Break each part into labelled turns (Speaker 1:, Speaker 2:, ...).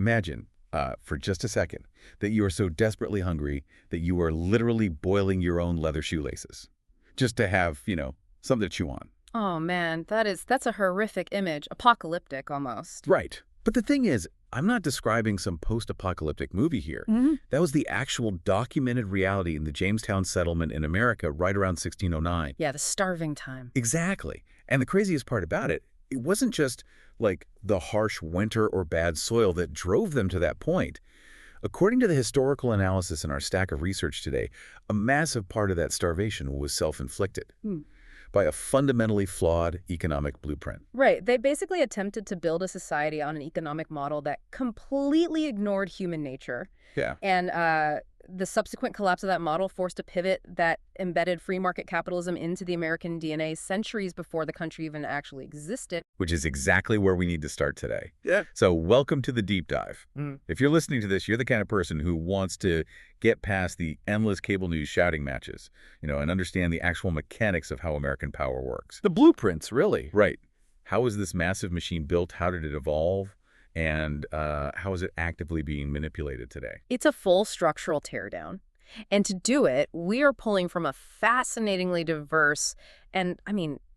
Speaker 1: Imagine, for just a second, that you are so desperately hungry that you are literally boiling your own leather shoelaces. Just to have, something to chew on.
Speaker 2: Oh man, that's a horrific image, apocalyptic almost.
Speaker 1: Right. But the thing is, I'm not describing some post-apocalyptic movie here. That was the actual documented reality in the Jamestown settlement in America right around 1609.
Speaker 2: Yeah, the starving time.
Speaker 1: Exactly. And the craziest part about it, it wasn't just like the harsh winter or bad soil that drove them to that point. According to the historical analysis in our stack of research today, a massive part of that starvation was self-inflicted by a fundamentally flawed economic blueprint.
Speaker 2: Right. They basically attempted to build a society on an economic model that completely ignored human nature.
Speaker 1: Yeah.
Speaker 2: And the subsequent collapse of that model forced a pivot that embedded free market capitalism into the American DNA centuries before the country even actually existed.
Speaker 1: Which is exactly where we need to start today.
Speaker 3: Yeah.
Speaker 1: So welcome to the deep dive. If you're listening to this, you're the kind of person who wants to get past the endless cable news shouting matches, and understand the actual mechanics of how American power works.
Speaker 3: The blueprints, really.
Speaker 1: Right. How was this massive machine built? How did it evolve? And how is it actively being manipulated today?
Speaker 2: It's a full structural teardown. And to do it, we are pulling from a fascinatingly diverse and,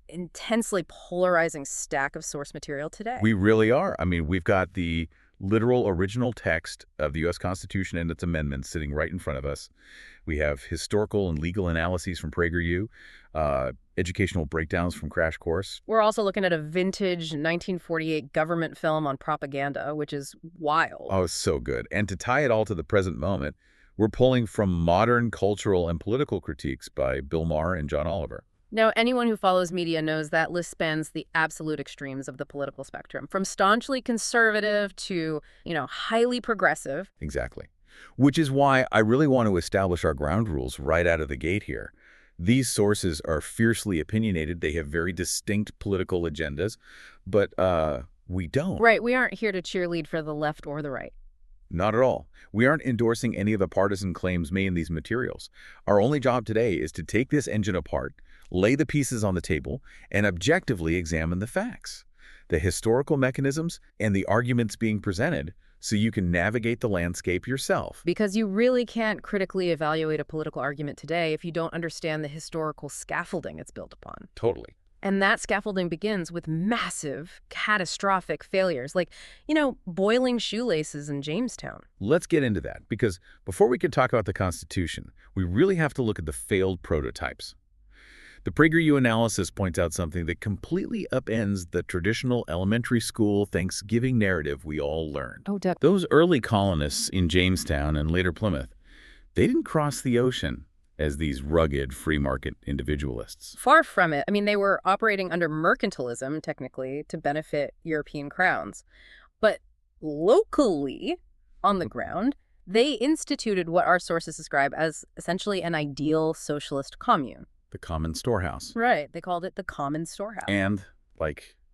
Speaker 2: intensely polarizing stack of source material today.
Speaker 1: We really are. We've got the literal original text of the U.S. Constitution and its amendments sitting right in front of us. We have historical and legal analyses from PragerU, educational breakdowns from Crash Course.
Speaker 2: We're also looking at a vintage 1948 government film on propaganda, which is wild.
Speaker 1: Oh, so good. And to tie it all to the present moment, we're pulling from modern cultural and political critiques by Bill Maher and John Oliver.
Speaker 2: Now, anyone who follows media knows that list spans the absolute extremes of the political spectrum, from staunchly conservative to, highly progressive.
Speaker 1: Exactly. Which is why I really want to establish our ground rules right out of the gate here. These sources are fiercely opinionated. They have very distinct political agendas, but we don't.
Speaker 2: Right. We aren't here to cheerlead for the left or the right.
Speaker 1: Not at all. We aren't endorsing any of the partisan claims made in these materials. Our only job today is to take this engine apart, lay the pieces on the table, and objectively examine the facts, the historical mechanisms, and the arguments being presented so you can navigate the landscape yourself.
Speaker 2: Because you really can't critically evaluate a political argument today if you don't understand the historical scaffolding it's built upon.
Speaker 1: Totally.
Speaker 2: And that scaffolding begins with massive, catastrophic failures, like, boiling shoelaces in Jamestown.
Speaker 1: Let's get into that, because before we can talk about the Constitution, we really have to look at the failed prototypes. The PragerU analysis points out something that completely upends the traditional elementary school Thanksgiving narrative we all learned.
Speaker 2: Oh, Doug.
Speaker 1: Those early colonists in Jamestown and later Plymouth, they didn't cross the ocean as these rugged free market individualists.
Speaker 2: Far from it. They were operating under mercantilism, technically, to benefit European crowns. But locally, on the ground, they instituted what our sources describe as essentially an ideal socialist commune.
Speaker 1: The common storehouse.
Speaker 2: Right. They called it the common storehouse.
Speaker 1: And,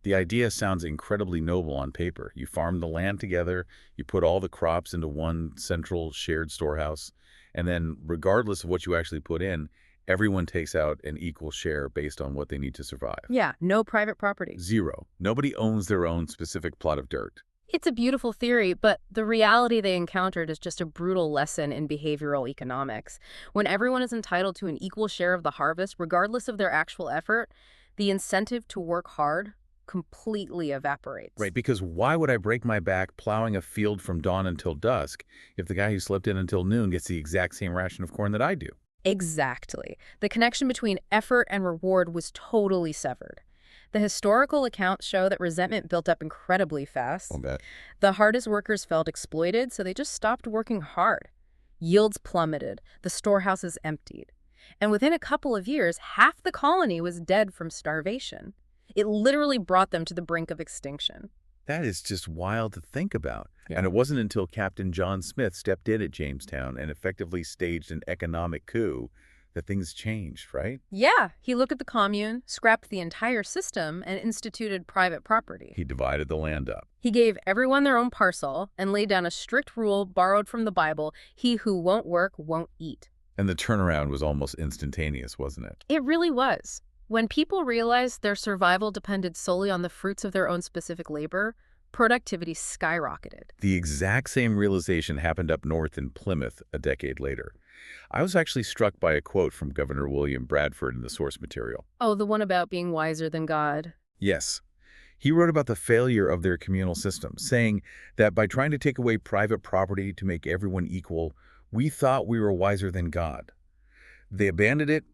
Speaker 1: the idea sounds incredibly noble on paper. You farm the land together, you put all the crops into one central shared storehouse, and then regardless of what you actually put in, everyone takes out an equal share based on what they need to survive.
Speaker 2: Yeah, no private property.
Speaker 1: Zero. Nobody owns their own specific plot of dirt.
Speaker 2: It's a beautiful theory, but the reality they encountered is just a brutal lesson in behavioral economics. When everyone is entitled to an equal share of the harvest, regardless of their actual effort, the incentive to work hard completely evaporates.
Speaker 1: Right, because why would I break my back plowing a field from dawn until dusk if the guy who slept in until noon gets the exact same ration of corn that I do?
Speaker 2: Exactly. The connection between effort and reward was totally severed. The historical accounts show that resentment built up incredibly fast.
Speaker 1: I'll bet.
Speaker 2: The hardest workers felt exploited, so they just stopped working hard. Yields plummeted. The storehouses emptied. And within a couple of years, half the colony was dead from starvation. It literally brought them to the brink of extinction.
Speaker 1: That is just wild to think about.
Speaker 2: Yeah.
Speaker 1: And it wasn't until Captain John Smith stepped in at Jamestown and effectively staged an economic coup that things changed, right?
Speaker 2: Yeah, he looked at the commune, scrapped the entire system, and instituted private property.
Speaker 1: He divided the land up.
Speaker 2: He gave everyone their own parcel and laid down a strict rule borrowed from the Bible: he who won't work won't eat.
Speaker 1: And the turnaround was almost instantaneous, wasn't it?
Speaker 2: It really was. When people realized their survival depended solely on the fruits of their own specific labor, productivity skyrocketed.
Speaker 1: The exact same realization happened up north in Plymouth a decade later. I was actually struck by a quote from Governor William Bradford in the source material.
Speaker 2: Oh, the one about being wiser than God.
Speaker 1: Yes. He wrote about the failure of their communal system, saying that by trying to take away private property to make everyone equal, we thought we were wiser than God. They abandoned it,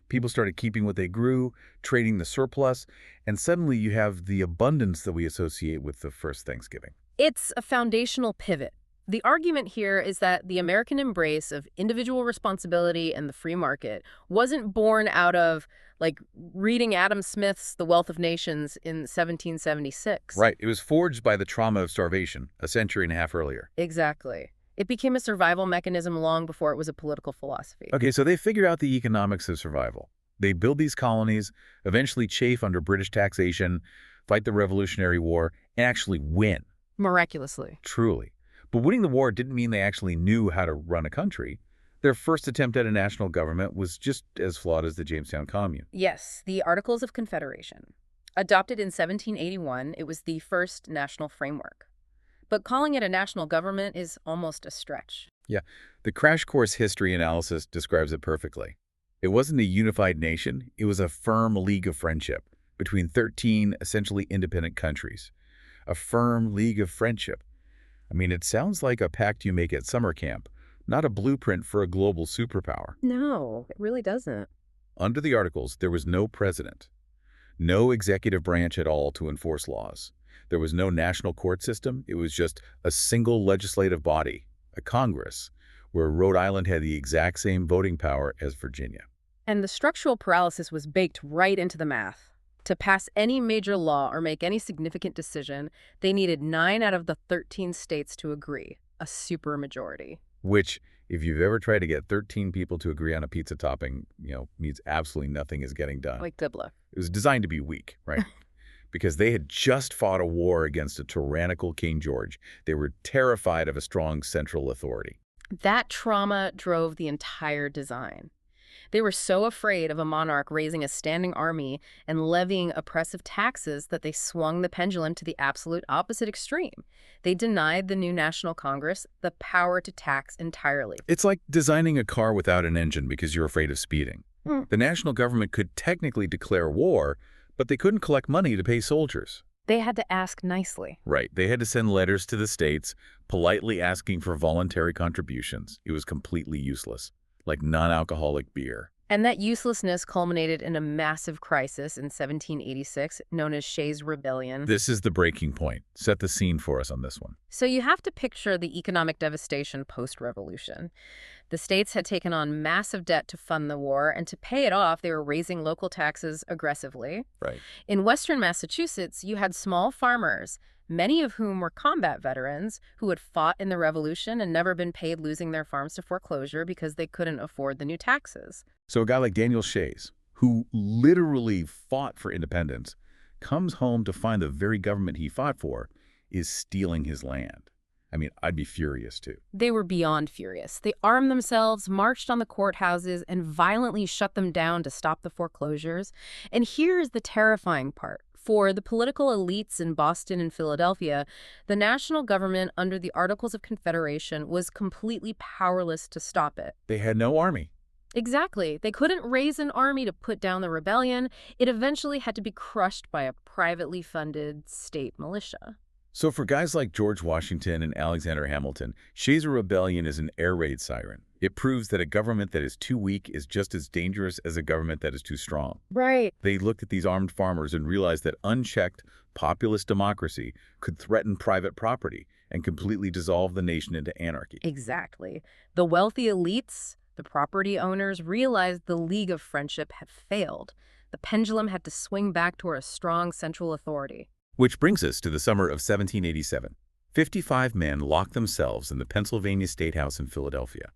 Speaker 1: people started keeping what they grew, trading the surplus, and suddenly you have the abundance that we associate with the first Thanksgiving.
Speaker 2: It's a foundational pivot. The argument here is that the American embrace of individual responsibility and the free market wasn't born out of, like, reading Adam Smith's The Wealth of Nations in 1776.
Speaker 1: Right. It was forged by the trauma of starvation a century and a half earlier.
Speaker 2: Exactly. It became a survival mechanism long before it was a political philosophy.
Speaker 1: Okay, so they figured out the economics of survival. They build these colonies, eventually chafe under British taxation, fight the Revolutionary War, and actually win.
Speaker 2: Miraculously.
Speaker 1: Truly. But winning the war didn't mean they actually knew how to run a country. Their first attempt at a national government was just as flawed as the Jamestown Commune.
Speaker 2: Yes, the Articles of Confederation. Adopted in 1781, it was the first national framework. But calling it a national government is almost a stretch.
Speaker 1: Yeah, the Crash Course History Analysis describes it perfectly. It wasn't a unified nation, it was a firm league of friendship between 13 essentially independent countries. A firm league of friendship. I mean, it sounds like a pact you make at summer camp, not a blueprint for a global superpower.
Speaker 2: No, it really doesn't.
Speaker 1: Under the Articles, there was no president, no executive branch at all to enforce laws. There was no national court system. It was just a single legislative body, a Congress, where Rhode Island had the exact same voting power as Virginia.
Speaker 2: And the structural paralysis was baked right into the math. To pass any major law or make any significant decision, they needed 9 out of the 13 states to agree, a supermajority.
Speaker 1: Which, if you've ever tried to get 13 people to agree on a pizza topping, means absolutely nothing is getting done.
Speaker 2: Like good luck.
Speaker 1: It was designed to be weak, right? Because they had just fought a war against a tyrannical King George. They were terrified of a strong central authority.
Speaker 2: That trauma drove the entire design. They were so afraid of a monarch raising a standing army and levying oppressive taxes that they swung the pendulum to the absolute opposite extreme. They denied the new National Congress the power to tax entirely.
Speaker 1: It's like designing a car without an engine because you're afraid of speeding. The national government could technically declare war, but they couldn't collect money to pay soldiers.
Speaker 2: They had to ask nicely.
Speaker 1: Right. They had to send letters to the states, politely asking for voluntary contributions. It was completely useless, like non-alcoholic beer.
Speaker 2: And that uselessness culminated in a massive crisis in 1786, known as Shays' Rebellion.
Speaker 1: This is the breaking point. Set the scene for us on this one.
Speaker 2: So you have to picture the economic devastation post-revolution. The states had taken on massive debt to fund the war, and to pay it off, they were raising local taxes aggressively.
Speaker 1: Right.
Speaker 2: In western Massachusetts, you had small farmers, many of whom were combat veterans who had fought in the Revolution and never been paid, losing their farms to foreclosure because they couldn't afford the new taxes.
Speaker 1: So a guy like Daniel Shays, who literally fought for independence, comes home to find the very government he fought for is stealing his land. I mean, I'd be furious too.
Speaker 2: They were beyond furious. They armed themselves, marched on the courthouses, and violently shut them down to stop the foreclosures. And here's the terrifying part. For the political elites in Boston and Philadelphia, the national government under the Articles of Confederation was completely powerless to stop it.
Speaker 1: They had no army.
Speaker 2: Exactly. They couldn't raise an army to put down the rebellion. It eventually had to be crushed by a privately funded state militia.
Speaker 1: So for guys like George Washington and Alexander Hamilton, Shays' Rebellion is an air raid siren. It proves that a government that is too weak is just as dangerous as a government that is too strong.
Speaker 2: Right.
Speaker 1: They looked at these armed farmers and realized that unchecked populist democracy could threaten private property and completely dissolve the nation into anarchy.
Speaker 2: Exactly. The wealthy elites, the property owners, realized the League of Friendship had failed. The pendulum had to swing back toward a strong central authority.
Speaker 1: Which brings us to the summer of 1787. 55 men locked themselves in the Pennsylvania State House in Philadelphia.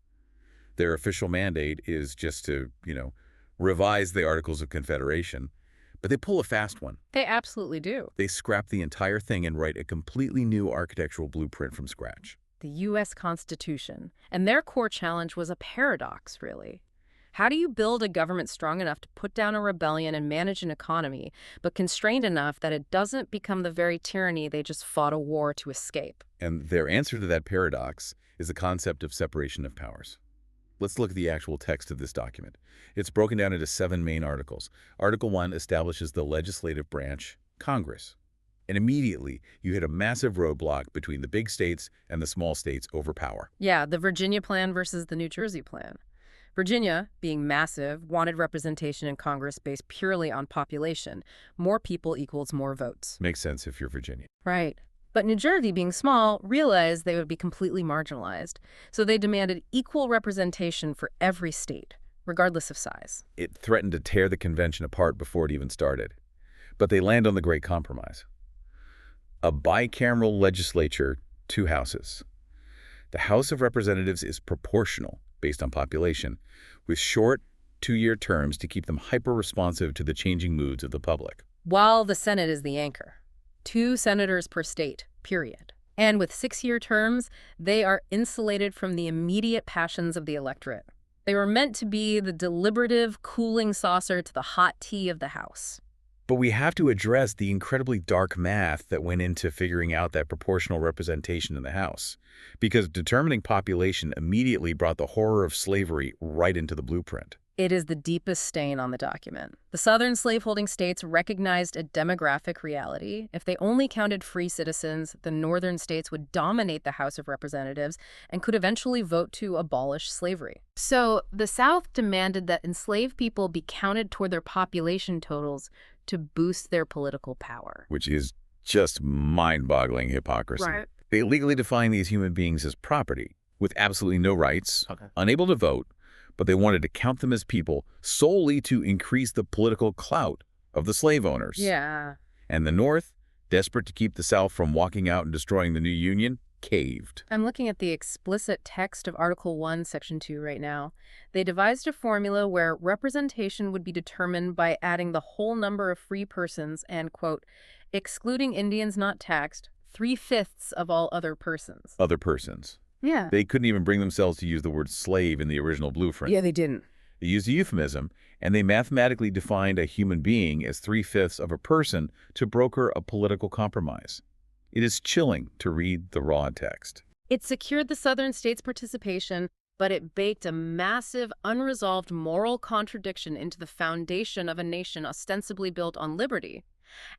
Speaker 1: Their official mandate is just to, revise the Articles of Confederation, but they pull a fast one.
Speaker 2: They absolutely do.
Speaker 1: They scrap the entire thing and write a completely new architectural blueprint from scratch.
Speaker 2: The U.S. Constitution. And their core challenge was a paradox, really. How do you build a government strong enough to put down a rebellion and manage an economy, but constrained enough that it doesn't become the very tyranny they just fought a war to escape?
Speaker 1: And their answer to that paradox is the concept of separation of powers. Let's look at the actual text of this document. It's broken down into 7 main articles. Article 1 establishes the legislative branch, Congress. And immediately, you hit a massive roadblock between the big states and the small states over power.
Speaker 2: Yeah, the Virginia plan versus the New Jersey plan. Virginia, being massive, wanted representation in Congress based purely on population. More people equals more votes.
Speaker 1: Makes sense if you're Virginia.
Speaker 2: Right. But New Jersey, being small, realized they would be completely marginalized. So they demanded equal representation for every state, regardless of size.
Speaker 1: It threatened to tear the convention apart before it even started. But they land on the Great Compromise. A bicameral legislature, 2 houses. The House of Representatives is proportional, based on population, with short 2-year terms to keep them hyper-responsive to the changing moods of the public.
Speaker 2: While the Senate is the anchor. 2 senators per state, period. And with 6-year terms, they are insulated from the immediate passions of the electorate. They were meant to be the deliberative cooling saucer to the hot tea of the House.
Speaker 1: But we have to address the incredibly dark math that went into figuring out that proportional representation in the House, because determining population immediately brought the horror of slavery right into the blueprint.
Speaker 2: It is the deepest stain on the document. The southern slaveholding states recognized a demographic reality. If they only counted free citizens, the northern states would dominate the House of Representatives and could eventually vote to abolish slavery. So the South demanded that enslaved people be counted toward their population totals to boost their political power.
Speaker 1: Which is just mind-boggling hypocrisy.
Speaker 2: Right.
Speaker 1: They legally define these human beings as property, with absolutely no rights, unable to vote, but they wanted to count them as people solely to increase the political clout of the slave owners.
Speaker 2: Yeah.
Speaker 1: And the North, desperate to keep the South from walking out and destroying the new Union, caved.
Speaker 2: I'm looking at the explicit text of Article 1, Section 2 right now. They devised a formula where representation would be determined by adding the whole number of free persons and, quote, excluding Indians not taxed, 3/5 of all other persons.
Speaker 1: Other persons.
Speaker 2: Yeah.
Speaker 1: They couldn't even bring themselves to use the word slave in the original blueprint.
Speaker 2: Yeah, they didn't.
Speaker 1: They used a euphemism, and they mathematically defined a human being as 3/5 of a person to broker a political compromise. It is chilling to read the raw text.
Speaker 2: It secured the southern states' participation, but it baked a massive, unresolved moral contradiction into the foundation of a nation ostensibly built on liberty.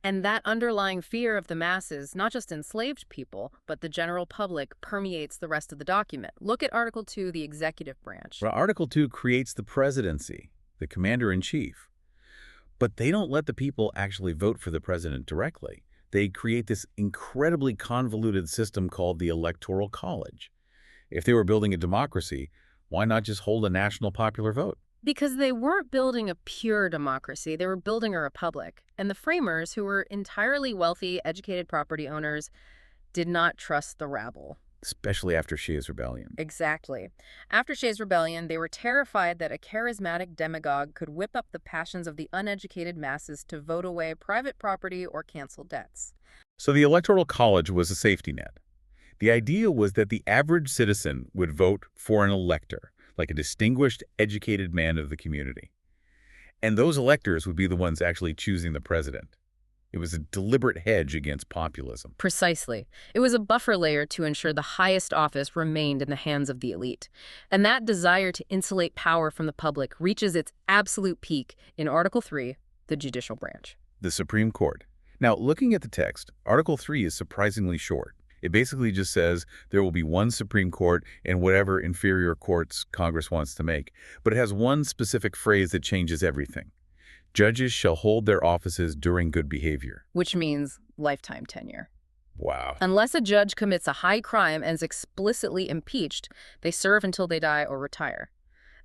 Speaker 2: And that underlying fear of the masses, not just enslaved people, but the general public, permeates the rest of the document. Look at Article 2, the executive branch.
Speaker 1: Well, Article 2 creates the presidency, the commander-in-chief. But they don't let the people actually vote for the president directly. They create this incredibly convoluted system called the Electoral College. If they were building a democracy, why not just hold a national popular vote?
Speaker 2: Because they weren't building a pure democracy, they were building a republic. And the framers, who were entirely wealthy, educated property owners, did not trust the rabble.
Speaker 1: Especially after Shays' Rebellion.
Speaker 2: Exactly. After Shays' Rebellion, they were terrified that a charismatic demagogue could whip up the passions of the uneducated masses to vote away private property or cancel debts.
Speaker 1: So the Electoral College was a safety net. The idea was that the average citizen would vote for an elector, like a distinguished, educated man of the community. And those electors would be the ones actually choosing the president. It was a deliberate hedge against populism.
Speaker 2: Precisely. It was a buffer layer to ensure the highest office remained in the hands of the elite. And that desire to insulate power from the public reaches its absolute peak in Article 3, the judicial branch.
Speaker 1: The Supreme Court. Now, looking at the text, Article 3 is surprisingly short. It basically just says there will be one Supreme Court and whatever inferior courts Congress wants to make. But it has one specific phrase that changes everything. Judges shall hold their offices during good behavior.
Speaker 2: Which means lifetime tenure.
Speaker 1: Wow.
Speaker 2: Unless a judge commits a high crime and is explicitly impeached, they serve until they die or retire.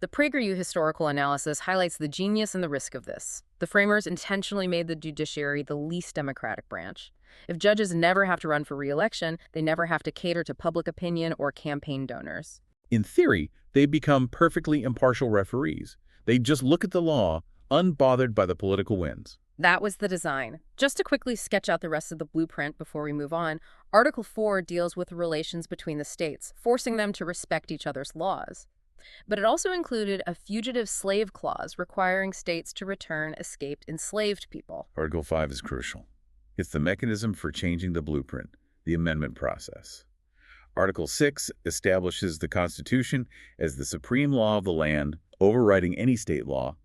Speaker 2: The PragerU historical analysis highlights the genius and the risk of this. The framers intentionally made the judiciary the least democratic branch. If judges never have to run for re-election, they never have to cater to public opinion or campaign donors.
Speaker 1: In theory, they become perfectly impartial referees. They just look at the law, unbothered by the political winds.
Speaker 2: That was the design. Just to quickly sketch out the rest of the blueprint before we move on, Article 4 deals with the relations between the states, forcing them to respect each other's laws. But it also included a fugitive slave clause requiring states to return escaped enslaved people.
Speaker 1: Article 5 is crucial. It's the mechanism for changing the blueprint, the amendment process. Article 6 establishes the Constitution as the supreme law of the land, overriding any state law,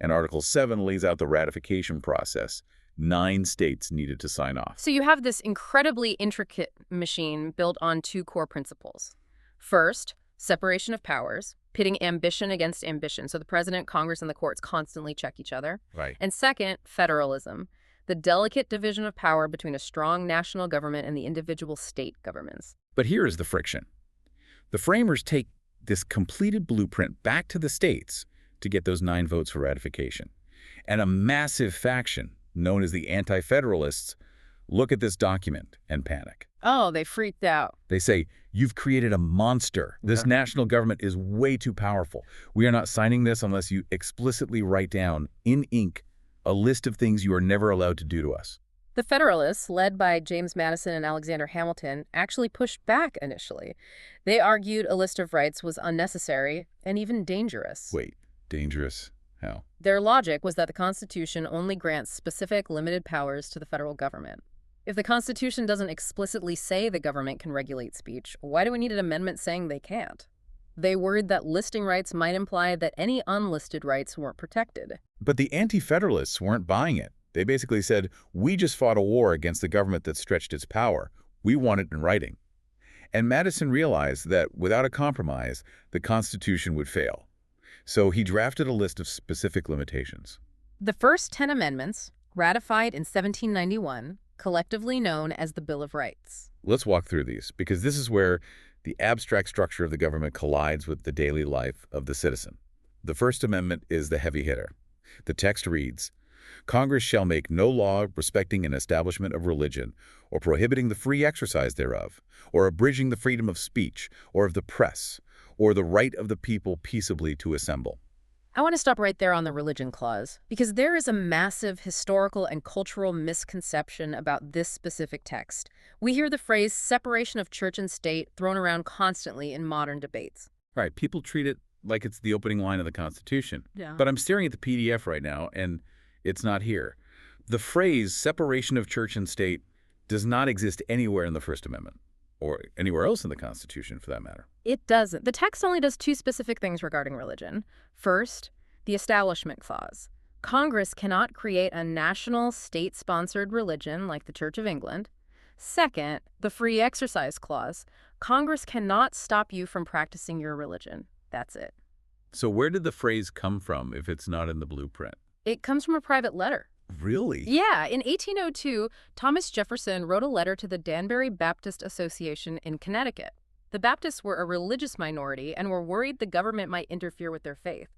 Speaker 1: and Article 7 lays out the ratification process. 9 states needed to sign off.
Speaker 2: So you have this incredibly intricate machine built on two core principles. First, separation of powers, pitting ambition against ambition, so the president, Congress, and the courts constantly check each other.
Speaker 1: Right.
Speaker 2: And second, federalism, the delicate division of power between a strong national government and the individual state governments.
Speaker 1: But here is the friction. The framers take this completed blueprint back to the states to get those 9 votes for ratification. And a massive faction, known as the Anti-Federalists, look at this document and panic.
Speaker 2: Oh, they freaked out.
Speaker 1: They say, you've created a monster. This national government is way too powerful. We are not signing this unless you explicitly write down, in ink, a list of things you are never allowed to do to us.
Speaker 2: The Federalists, led by James Madison and Alexander Hamilton, actually pushed back initially. They argued a list of rights was unnecessary and even dangerous.
Speaker 1: Wait, dangerous? How?
Speaker 2: Their logic was that the Constitution only grants specific, limited powers to the federal government. If the Constitution doesn't explicitly say the government can regulate speech, why do we need an amendment saying they can't? They worried that listing rights might imply that any unlisted rights weren't protected.
Speaker 1: But the Anti-Federalists weren't buying it. They basically said, we just fought a war against the government that stretched its power. We want it in writing. And Madison realized that without a compromise, the Constitution would fail. So he drafted a list of specific limitations.
Speaker 2: The first 10 amendments, ratified in 1791, collectively known as the Bill of Rights.
Speaker 1: Let's walk through these, because this is where the abstract structure of the government collides with the daily life of the citizen. The First Amendment is the heavy hitter. The text reads, Congress shall make no law respecting an establishment of religion, or prohibiting the free exercise thereof, or abridging the freedom of speech, or of the press, or the right of the people peaceably to assemble.
Speaker 2: I want to stop right there on the religion clause, because there is a massive historical and cultural misconception about this specific text. We hear the phrase separation of church and state thrown around constantly in modern debates.
Speaker 1: Right, people treat it like it's the opening line of the Constitution.
Speaker 2: Yeah.
Speaker 1: But I'm staring at the PDF right now, and it's not here. The phrase separation of church and state does not exist anywhere in the First Amendment, or anywhere else in the Constitution for that matter.
Speaker 2: It doesn't. The text only does two specific things regarding religion. First, the Establishment Clause. Congress cannot create a national state-sponsored religion like the Church of England. Second, the Free Exercise Clause. Congress cannot stop you from practicing your religion. That's it.
Speaker 1: So where did the phrase come from if it's not in the blueprint?
Speaker 2: It comes from a private letter.
Speaker 1: Really?
Speaker 2: Yeah, in 1802, Thomas Jefferson wrote a letter to the Danbury Baptist Association in Connecticut. The Baptists were a religious minority and were worried the government might interfere with their faith.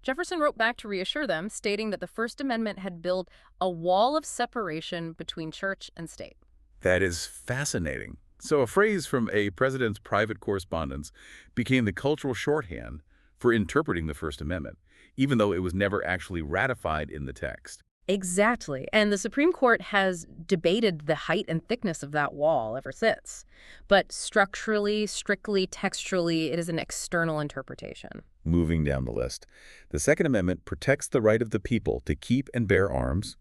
Speaker 2: Jefferson wrote back to reassure them, stating that the First Amendment had built a wall of separation between church and state.
Speaker 1: That is fascinating. So a phrase from a president's private correspondence became the cultural shorthand for interpreting the First Amendment, even though it was never actually ratified in the text.
Speaker 2: Exactly. And the Supreme Court has debated the height and thickness of that wall ever since. But structurally, strictly, textually, it is an external interpretation.
Speaker 1: Moving down the list, the Second Amendment protects the right of the people to keep and bear arms,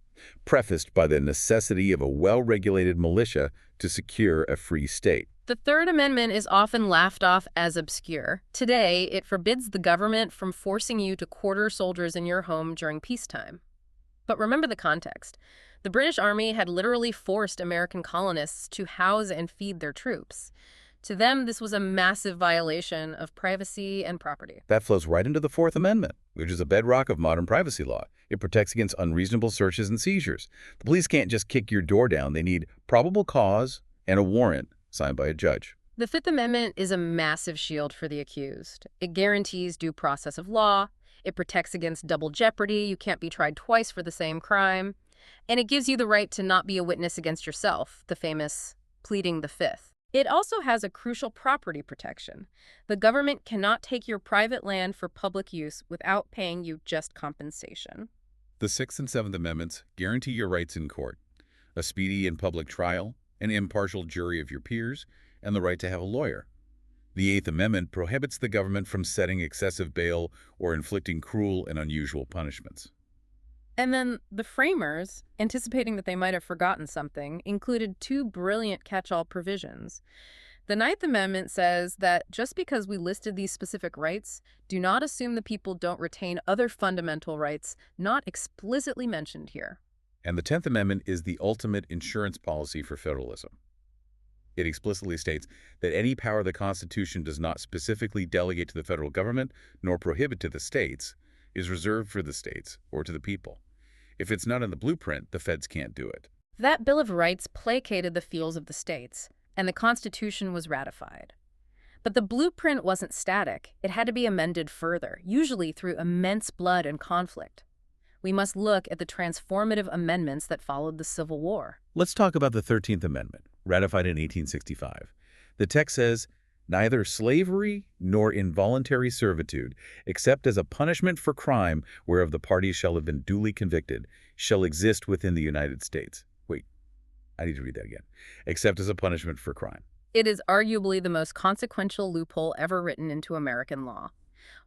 Speaker 1: prefaced by the necessity of a well-regulated militia to secure a free state.
Speaker 2: The Third Amendment is often laughed off as obscure. Today, it forbids the government from forcing you to quarter soldiers in your home during peacetime. But remember the context. The British Army had literally forced American colonists to house and feed their troops. To them, this was a massive violation of privacy and property.
Speaker 1: That flows right into the Fourth Amendment, which is a bedrock of modern privacy law. It protects against unreasonable searches and seizures. The police can't just kick your door down. They need probable cause and a warrant signed by a judge.
Speaker 2: The Fifth Amendment is a massive shield for the accused. It guarantees due process of law. It protects against double jeopardy. You can't be tried twice for the same crime. And it gives you the right to not be a witness against yourself, the famous pleading the Fifth. It also has a crucial property protection. The government cannot take your private land for public use without paying you just compensation.
Speaker 1: The Sixth and Seventh Amendments guarantee your rights in court, a speedy and public trial, an impartial jury of your peers, and the right to have a lawyer. The Eighth Amendment prohibits the government from setting excessive bail or inflicting cruel and unusual punishments.
Speaker 2: And then the framers, anticipating that they might have forgotten something, included two brilliant catch-all provisions. The Ninth Amendment says that just because we listed these specific rights, do not assume the people don't retain other fundamental rights not explicitly mentioned here.
Speaker 1: And the Tenth Amendment is the ultimate insurance policy for federalism. It explicitly states that any power the Constitution does not specifically delegate to the federal government nor prohibit to the states is reserved for the states or to the people. If it's not in the blueprint, the feds can't do it.
Speaker 2: That Bill of Rights placated the feels of the states, and the Constitution was ratified. But the blueprint wasn't static. It had to be amended further, usually through immense blood and conflict. We must look at the transformative amendments that followed the Civil War.
Speaker 1: Let's talk about the 13th Amendment, ratified in 1865. The text says, "Neither slavery nor involuntary servitude, except as a punishment for crime whereof the parties shall have been duly convicted, shall exist within the United States." Wait, I need to read that again. Except as a punishment for crime.
Speaker 2: It is arguably the most consequential loophole ever written into American law.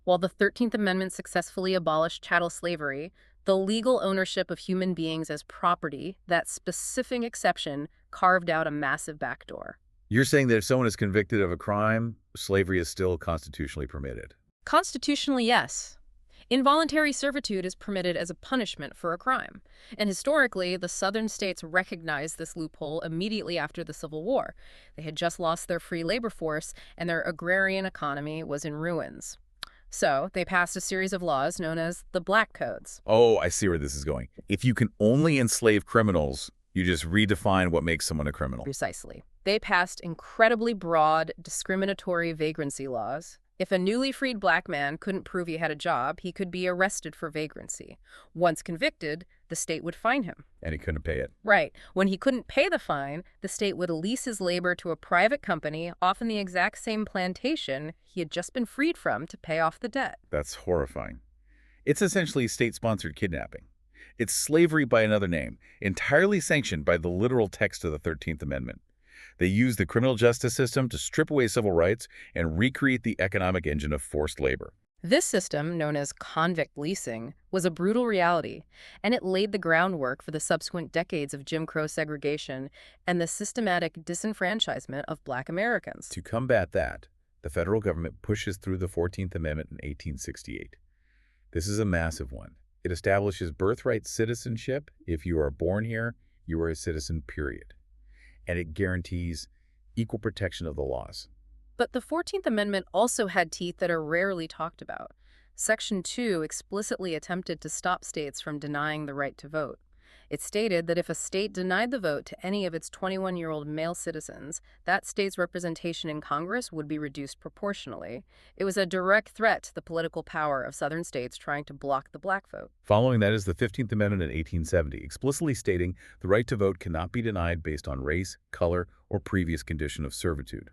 Speaker 2: While the 13th Amendment successfully abolished chattel slavery, the legal ownership of human beings as property, that specific exception, carved out a massive backdoor.
Speaker 1: You're saying that if someone is convicted of a crime, slavery is still constitutionally permitted.
Speaker 2: Constitutionally, yes. Involuntary servitude is permitted as a punishment for a crime. And historically, the southern states recognized this loophole immediately after the Civil War. They had just lost their free labor force, and their agrarian economy was in ruins. So they passed a series of laws known as the Black Codes.
Speaker 1: Oh, I see where this is going. If you can only enslave criminals, you just redefine what makes someone a criminal.
Speaker 2: Precisely. They passed incredibly broad, discriminatory vagrancy laws. If a newly freed black man couldn't prove he had a job, he could be arrested for vagrancy. Once convicted, the state would fine him.
Speaker 1: And he couldn't pay it.
Speaker 2: Right. When he couldn't pay the fine, the state would lease his labor to a private company, often the exact same plantation he had just been freed from, to pay off the debt.
Speaker 1: That's horrifying. It's essentially state-sponsored kidnapping. It's slavery by another name, entirely sanctioned by the literal text of the 13th Amendment. They use the criminal justice system to strip away civil rights and recreate the economic engine of forced labor.
Speaker 2: This system, known as convict leasing, was a brutal reality, and it laid the groundwork for the subsequent decades of Jim Crow segregation and the systematic disenfranchisement of black Americans.
Speaker 1: To combat that, the federal government pushes through the 14th Amendment in 1868. This is a massive one. It establishes birthright citizenship. If you are born here, you are a citizen, period. And it guarantees equal protection of the laws.
Speaker 2: But the 14th Amendment also had teeth that are rarely talked about. Section 2 explicitly attempted to stop states from denying the right to vote. It stated that if a state denied the vote to any of its 21-year-old male citizens, that state's representation in Congress would be reduced proportionally. It was a direct threat to the political power of southern states trying to block the black vote.
Speaker 1: Following that is the 15th Amendment in 1870, explicitly stating the right to vote cannot be denied based on race, color, or previous condition of servitude.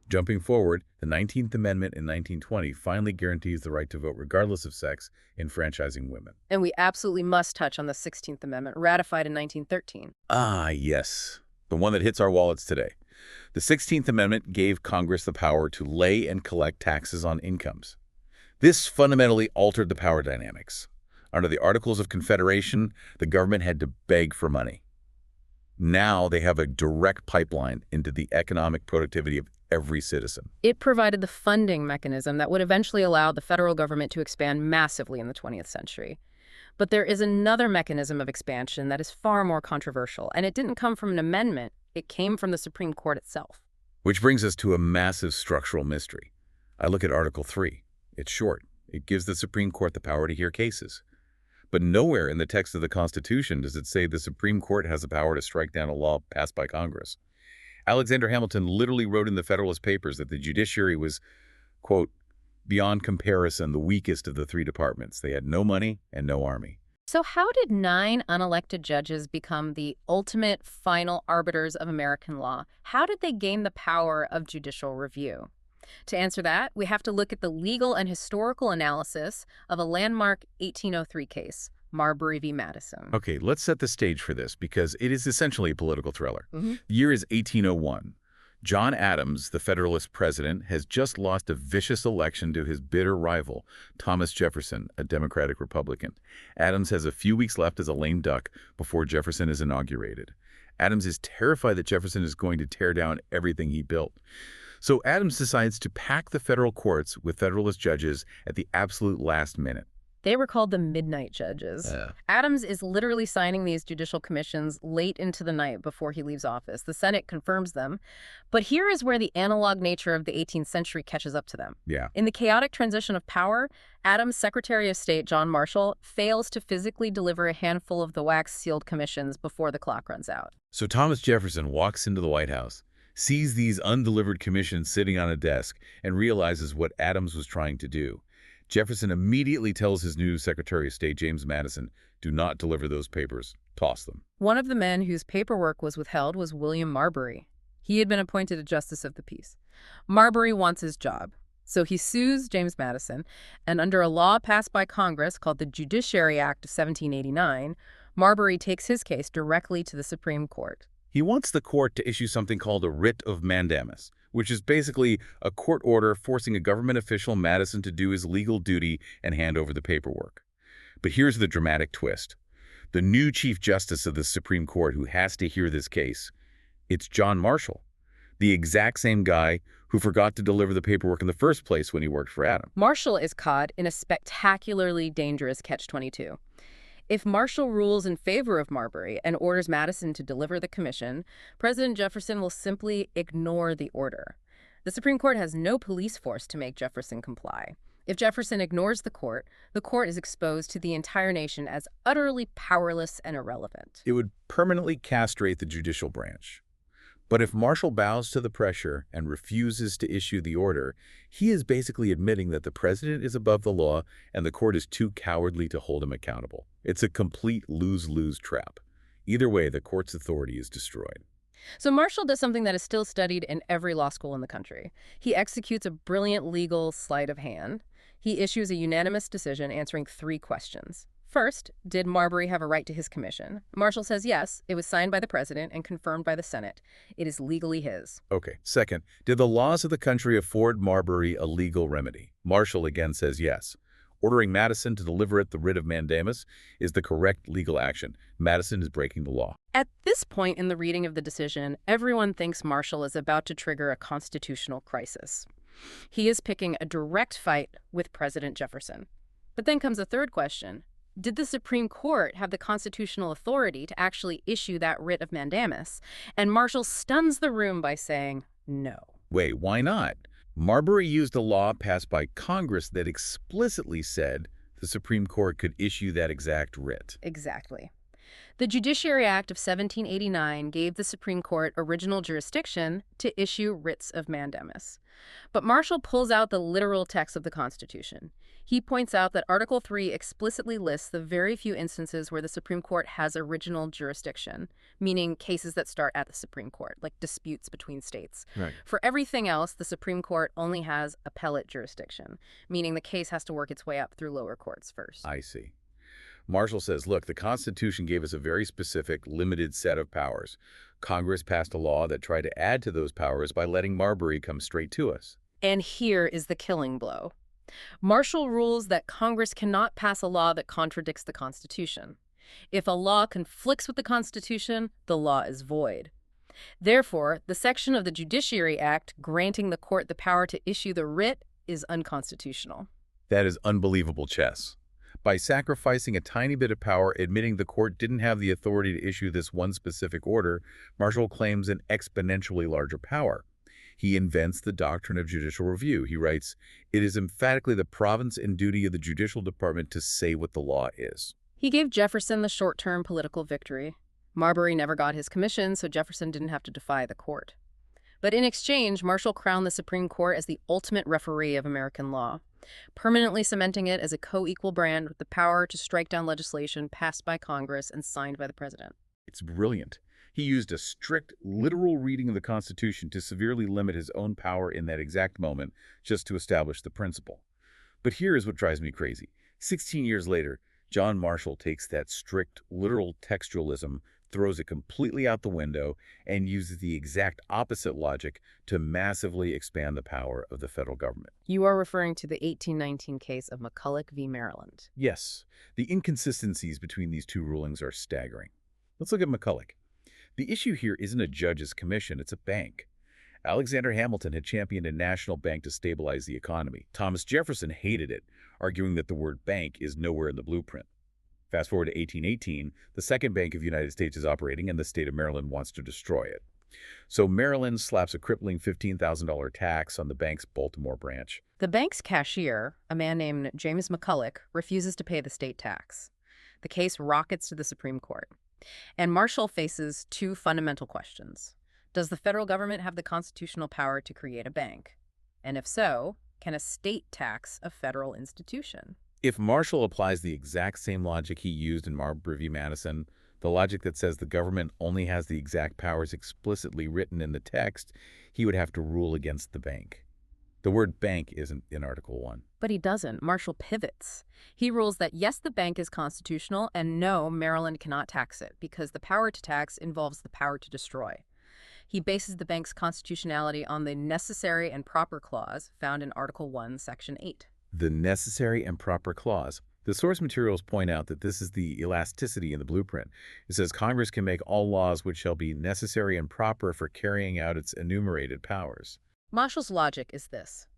Speaker 1: Jumping forward, the 19th Amendment in 1920 finally guarantees the right to vote regardless of sex, enfranchising women.
Speaker 2: And we absolutely must touch on the 16th Amendment, ratified in 1913.
Speaker 1: Ah, yes, the one that hits our wallets today. The 16th Amendment gave Congress the power to lay and collect taxes on incomes. This fundamentally altered the power dynamics. Under the Articles of Confederation, the government had to beg for money. Now they have a direct pipeline into the economic productivity of every citizen.
Speaker 2: It provided the funding mechanism that would eventually allow the federal government to expand massively in the 20th century. But there is another mechanism of expansion that is far more controversial, and it didn't come from an amendment, it came from the Supreme Court itself.
Speaker 1: Which brings us to a massive structural mystery. I look at Article 3. It's short. It gives the Supreme Court the power to hear cases. But nowhere in the text of the Constitution does it say the Supreme Court has the power to strike down a law passed by Congress. Alexander Hamilton literally wrote in the Federalist Papers that the judiciary was, quote, beyond comparison the weakest of the three departments. They had no money and no army.
Speaker 2: So how did 9 unelected judges become the ultimate final arbiters of American law? How did they gain the power of judicial review? To answer that, we have to look at the legal and historical analysis of a landmark 1803 case, Marbury v. Madison.
Speaker 1: Okay, let's set the stage for this because it is essentially a political thriller. The year is 1801. John Adams, the Federalist president, has just lost a vicious election to his bitter rival, Thomas Jefferson, a Democratic Republican. Adams has a few weeks left as a lame duck before Jefferson is inaugurated. Adams is terrified that Jefferson is going to tear down everything he built. So Adams decides to pack the federal courts with Federalist judges at the absolute last minute.
Speaker 2: They were called the Midnight Judges. Adams is literally signing these judicial commissions late into the night before he leaves office. The Senate confirms them. But here is where the analog nature of the 18th century catches up to them.
Speaker 1: Yeah.
Speaker 2: In the chaotic transition of power, Adams' Secretary of State, John Marshall, fails to physically deliver a handful of the wax-sealed commissions before the clock runs out.
Speaker 1: So Thomas Jefferson walks into the White House, sees these undelivered commissions sitting on a desk, and realizes what Adams was trying to do. Jefferson immediately tells his new Secretary of State, James Madison, do not deliver those papers. Toss them.
Speaker 2: One of the men whose paperwork was withheld was William Marbury. He had been appointed a justice of the peace. Marbury wants his job, so he sues James Madison, and under a law passed by Congress called the Judiciary Act of 1789, Marbury takes his case directly to the Supreme Court.
Speaker 1: He wants the court to issue something called a writ of mandamus, which is basically a court order forcing a government official, Madison, to do his legal duty and hand over the paperwork. But here's the dramatic twist. The new Chief Justice of the Supreme Court who has to hear this case, it's John Marshall, the exact same guy who forgot to deliver the paperwork in the first place when he worked for Adams.
Speaker 2: Marshall is caught in a spectacularly dangerous catch-22. If Marshall rules in favor of Marbury and orders Madison to deliver the commission, President Jefferson will simply ignore the order. The Supreme Court has no police force to make Jefferson comply. If Jefferson ignores the court is exposed to the entire nation as utterly powerless and irrelevant.
Speaker 1: It would permanently castrate the judicial branch. But if Marshall bows to the pressure and refuses to issue the order, he is basically admitting that the president is above the law and the court is too cowardly to hold him accountable. It's a complete lose-lose trap. Either way, the court's authority is destroyed.
Speaker 2: So Marshall does something that is still studied in every law school in the country. He executes a brilliant legal sleight of hand. He issues a unanimous decision answering 3 questions. First, did Marbury have a right to his commission? Marshall says yes. It was signed by the president and confirmed by the Senate. It is legally his.
Speaker 1: Okay. Second, did the laws of the country afford Marbury a legal remedy? Marshall again says yes. Ordering Madison to deliver it the writ of mandamus is the correct legal action. Madison is breaking the law.
Speaker 2: At this point in the reading of the decision, everyone thinks Marshall is about to trigger a constitutional crisis. He is picking a direct fight with President Jefferson. But then comes a third question. Did the Supreme Court have the constitutional authority to actually issue that writ of mandamus? And Marshall stuns the room by saying no.
Speaker 1: Wait, why not? Marbury used a law passed by Congress that explicitly said the Supreme Court could issue that exact writ.
Speaker 2: Exactly. The Judiciary Act of 1789 gave the Supreme Court original jurisdiction to issue writs of mandamus. But Marshall pulls out the literal text of the Constitution. He points out that Article 3 explicitly lists the very few instances where the Supreme Court has original jurisdiction, meaning cases that start at the Supreme Court, like disputes between states.
Speaker 1: Right.
Speaker 2: For everything else, the Supreme Court only has appellate jurisdiction, meaning the case has to work its way up through lower courts first.
Speaker 1: I see. Marshall says, look, the Constitution gave us a very specific, limited set of powers. Congress passed a law that tried to add to those powers by letting Marbury come straight to us.
Speaker 2: And here is the killing blow. Marshall rules that Congress cannot pass a law that contradicts the Constitution. If a law conflicts with the Constitution, the law is void. Therefore, the section of the Judiciary Act granting the court the power to issue the writ is unconstitutional.
Speaker 1: That is unbelievable chess. By sacrificing a tiny bit of power, admitting the court didn't have the authority to issue this one specific order, Marshall claims an exponentially larger power. He invents the doctrine of judicial review. He writes, "It is emphatically the province and duty of the judicial department to say what the law is."
Speaker 2: He gave Jefferson the short-term political victory. Marbury never got his commission, so Jefferson didn't have to defy the court. But in exchange, Marshall crowned the Supreme Court as the ultimate referee of American law, permanently cementing it as a co-equal brand with the power to strike down legislation passed by Congress and signed by the president.
Speaker 1: It's brilliant. He used a strict, literal reading of the Constitution to severely limit his own power in that exact moment, just to establish the principle. But here is what drives me crazy. 16 years later, John Marshall takes that strict, literal textualism, throws it completely out the window and uses the exact opposite logic to massively expand the power of the federal government.
Speaker 2: You are referring to the 1819 case of McCulloch v. Maryland.
Speaker 1: Yes, the inconsistencies between these two rulings are staggering. Let's look at McCulloch. The issue here isn't a judge's commission, it's a bank. Alexander Hamilton had championed a national bank to stabilize the economy. Thomas Jefferson hated it, arguing that the word bank is nowhere in the blueprint. Fast forward to 1818, the second bank of the United States is operating and the state of Maryland wants to destroy it. So Maryland slaps a crippling $15,000 tax on the bank's Baltimore branch.
Speaker 2: The bank's cashier, a man named James McCulloch, refuses to pay the state tax. The case rockets to the Supreme Court. And Marshall faces two fundamental questions. Does the federal government have the constitutional power to create a bank? And if so, can a state tax a federal institution?
Speaker 1: If Marshall applies the exact same logic he used in Marbury v. Madison, the logic that says the government only has the exact powers explicitly written in the text, he would have to rule against the bank. The word bank isn't in Article 1.
Speaker 2: But he doesn't. Marshall pivots. He rules that yes, the bank is constitutional, and no, Maryland cannot tax it, because the power to tax involves the power to destroy. He bases the bank's constitutionality on the necessary and proper clause found in Article 1, Section 8.
Speaker 1: The necessary and proper clause. The source materials point out that this is the elasticity in the blueprint. It says Congress can make all laws which shall be necessary and proper for carrying out its enumerated powers.
Speaker 2: Marshall's logic is this.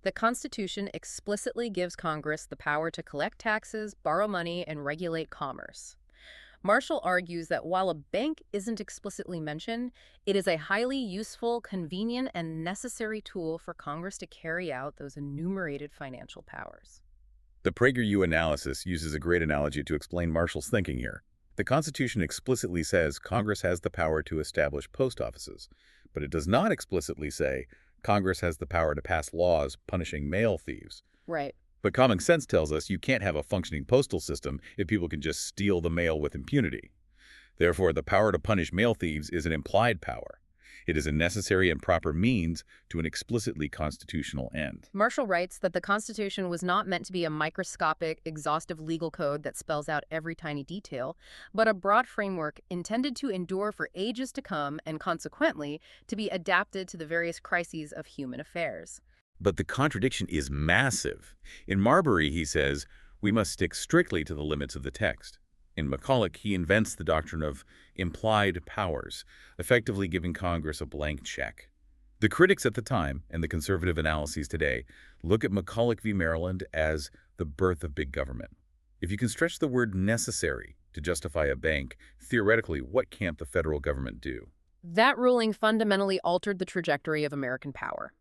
Speaker 2: The Constitution explicitly gives Congress the power to collect taxes, borrow money, and regulate commerce. Marshall argues that while a bank isn't explicitly mentioned, it is a highly useful, convenient, and necessary tool for Congress to carry out those enumerated financial powers.
Speaker 1: The PragerU analysis uses a great analogy to explain Marshall's thinking here. The Constitution explicitly says Congress has the power to establish post offices, but it does not explicitly say Congress has the power to pass laws punishing mail thieves.
Speaker 2: Right.
Speaker 1: But common sense tells us you can't have a functioning postal system if people can just steal the mail with impunity. Therefore, the power to punish mail thieves is an implied power. It is a necessary and proper means to an explicitly constitutional end.
Speaker 2: Marshall writes that the Constitution was not meant to be a microscopic, exhaustive legal code that spells out every tiny detail, but a broad framework intended to endure for ages to come and, consequently, to be adapted to the various crises of human affairs.
Speaker 1: But the contradiction is massive. In Marbury, he says, we must stick strictly to the limits of the text. In McCulloch, he invents the doctrine of implied powers, effectively giving Congress a blank check. The critics at the time, and the conservative analyses today, look at McCulloch v. Maryland as the birth of big government. If you can stretch the word necessary to justify a bank, theoretically, what can't the federal government do?
Speaker 2: That ruling fundamentally altered the trajectory of American power.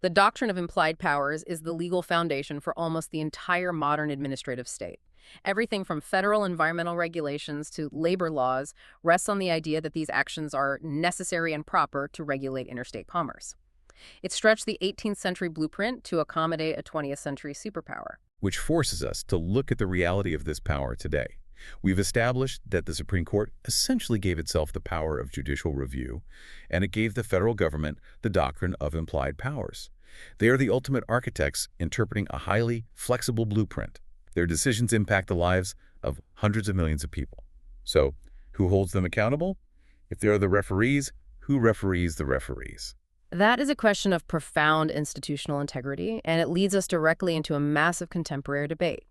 Speaker 2: The doctrine of implied powers is the legal foundation for almost the entire modern administrative state. Everything from federal environmental regulations to labor laws rests on the idea that these actions are necessary and proper to regulate interstate commerce. It stretched the 18th century blueprint to accommodate a 20th century superpower.
Speaker 1: Which forces us to look at the reality of this power today. We've established that the Supreme Court essentially gave itself the power of judicial review, and it gave the federal government the doctrine of implied powers. They are the ultimate architects interpreting a highly flexible blueprint. Their decisions impact the lives of hundreds of millions of people. So, who holds them accountable? If they are the referees, who referees the referees?
Speaker 2: That is a question of profound institutional integrity, and it leads us directly into a massive contemporary debate.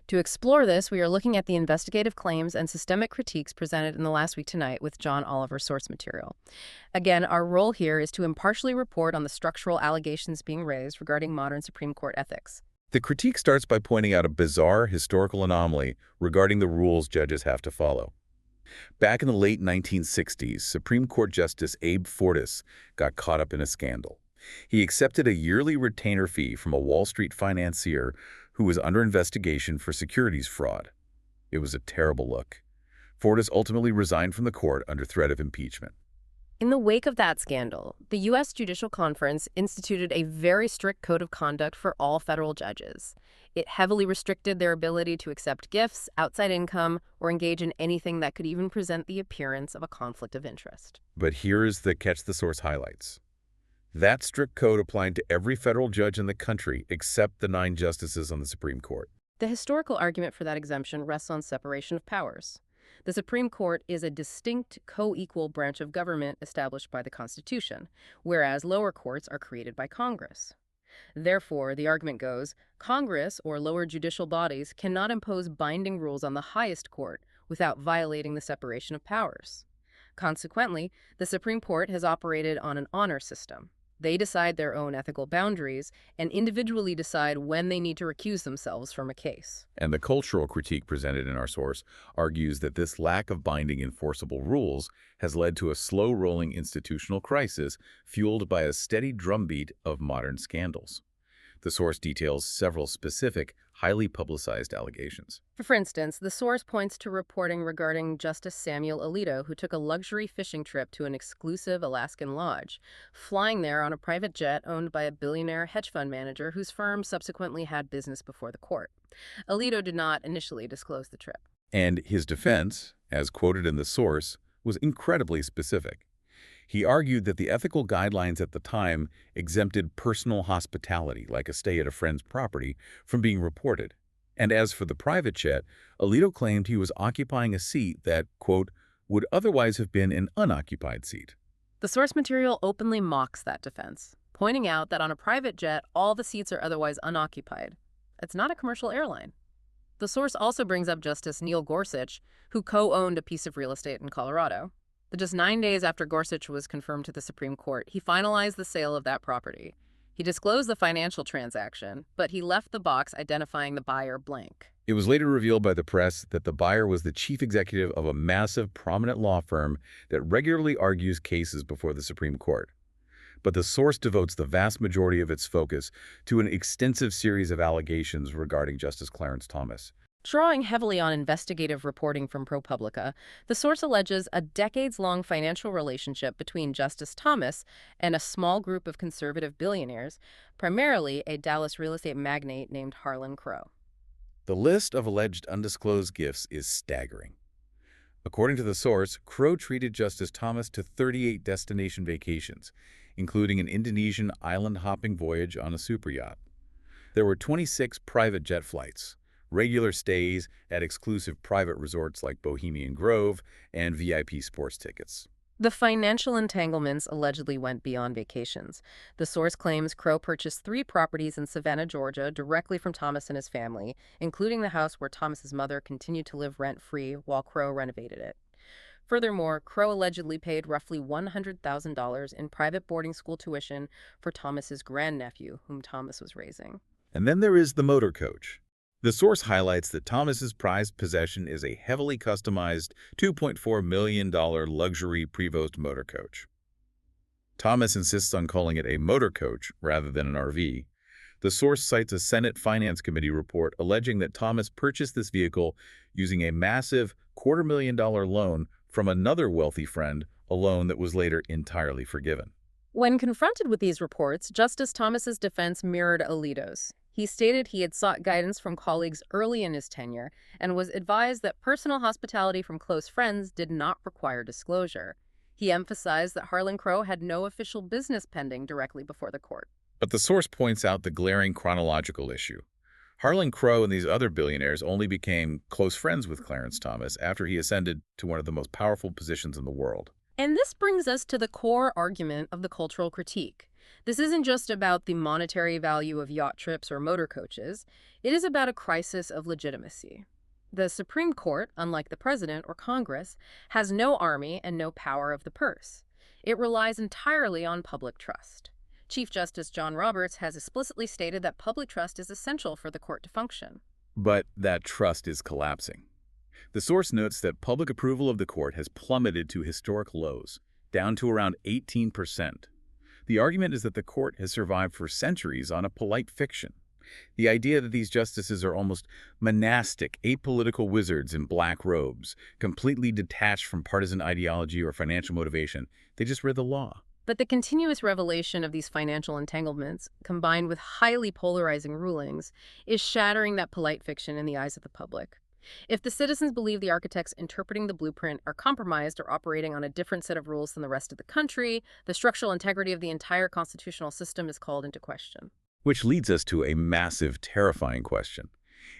Speaker 2: To explore this, we are looking at the investigative claims and systemic critiques presented in the Last Week Tonight with John Oliver's source material. Again, our role here is to impartially report on the structural allegations being raised regarding modern Supreme Court ethics.
Speaker 1: The critique starts by pointing out a bizarre historical anomaly regarding the rules judges have to follow. Back in the late 1960s, Supreme Court Justice Abe Fortas got caught up in a scandal. He accepted a yearly retainer fee from a Wall Street financier who was under investigation for securities fraud. It was a terrible look. Fortas ultimately resigned from the court under threat of impeachment.
Speaker 2: In the wake of that scandal, the U.S. Judicial Conference instituted a very strict code of conduct for all federal judges. It heavily restricted their ability to accept gifts, outside income, or engage in anything that could even present the appearance of a conflict of interest.
Speaker 1: But here's the catch the source highlights. That strict code applied to every federal judge in the country except the 9 justices on the Supreme Court.
Speaker 2: The historical argument for that exemption rests on separation of powers. The Supreme Court is a distinct, co-equal branch of government established by the Constitution, whereas lower courts are created by Congress. Therefore, the argument goes, Congress or lower judicial bodies cannot impose binding rules on the highest court without violating the separation of powers. Consequently, the Supreme Court has operated on an honor system. They decide their own ethical boundaries and individually decide when they need to recuse themselves from a case.
Speaker 1: And the cultural critique presented in our source argues that this lack of binding enforceable rules has led to a slow-rolling institutional crisis fueled by a steady drumbeat of modern scandals. The source details several specific, highly publicized allegations.
Speaker 2: For instance, the source points to reporting regarding Justice Samuel Alito, who took a luxury fishing trip to an exclusive Alaskan lodge, flying there on a private jet owned by a billionaire hedge fund manager whose firm subsequently had business before the court. Alito did not initially disclose the trip.
Speaker 1: And his defense, as quoted in the source, was incredibly specific. He argued that the ethical guidelines at the time exempted personal hospitality, like a stay at a friend's property, from being reported. And as for the private jet, Alito claimed he was occupying a seat that, quote, would otherwise have been an unoccupied seat.
Speaker 2: The source material openly mocks that defense, pointing out that on a private jet, all the seats are otherwise unoccupied. It's not a commercial airline. The source also brings up Justice Neil Gorsuch, who co-owned a piece of real estate in Colorado. Just 9 days after Gorsuch was confirmed to the Supreme Court, he finalized the sale of that property. He disclosed the financial transaction, but he left the box identifying the buyer blank.
Speaker 1: It was later revealed by the press that the buyer was the chief executive of a massive, prominent law firm that regularly argues cases before the Supreme Court. But the source devotes the vast majority of its focus to an extensive series of allegations regarding Justice Clarence Thomas.
Speaker 2: Drawing heavily on investigative reporting from ProPublica, the source alleges a decades-long financial relationship between Justice Thomas and a small group of conservative billionaires, primarily a Dallas real estate magnate named Harlan Crow.
Speaker 1: The list of alleged undisclosed gifts is staggering. According to the source, Crow treated Justice Thomas to 38 destination vacations, including an Indonesian island-hopping voyage on a superyacht. There were 26 private jet flights, regular stays at exclusive private resorts like Bohemian Grove, and VIP sports tickets.
Speaker 2: The financial entanglements allegedly went beyond vacations. The source claims Crow purchased 3 properties in Savannah, Georgia, directly from Thomas and his family, including the house where Thomas's mother continued to live rent-free while Crow renovated it. Furthermore, Crow allegedly paid roughly $100,000 in private boarding school tuition for Thomas's grandnephew, whom Thomas was raising.
Speaker 1: And then there is the motor coach. The source highlights that Thomas's prized possession is a heavily customized $2.4 million luxury Prevost motor coach. Thomas insists on calling it a motor coach rather than an RV. The source cites a Senate Finance Committee report alleging that Thomas purchased this vehicle using a massive $250,000 loan from another wealthy friend, a loan that was later entirely forgiven.
Speaker 2: When confronted with these reports, Justice Thomas's defense mirrored Alito's. He stated he had sought guidance from colleagues early in his tenure and was advised that personal hospitality from close friends did not require disclosure. He emphasized that Harlan Crow had no official business pending directly before the court.
Speaker 1: But the source points out the glaring chronological issue. Harlan Crow and these other billionaires only became close friends with Clarence Thomas after he ascended to one of the most powerful positions in the world.
Speaker 2: And this brings us to the core argument of the cultural critique. This isn't just about the monetary value of yacht trips or motor coaches. It is about a crisis of legitimacy. The Supreme Court, unlike the president or Congress, has no army and no power of the purse. It relies entirely on public trust. Chief Justice John Roberts has explicitly stated that public trust is essential for the court to function.
Speaker 1: But that trust is collapsing. The source notes that public approval of the court has plummeted to historic lows, down to around 18%. The argument is that the court has survived for centuries on a polite fiction. The idea that these justices are almost monastic, apolitical wizards in black robes, completely detached from partisan ideology or financial motivation. They just read the law.
Speaker 2: But the continuous revelation of these financial entanglements, combined with highly polarizing rulings, is shattering that polite fiction in the eyes of the public. If the citizens believe the architects interpreting the blueprint are compromised or operating on a different set of rules than the rest of the country, the structural integrity of the entire constitutional system is called into question.
Speaker 1: Which leads us to a massive, terrifying question.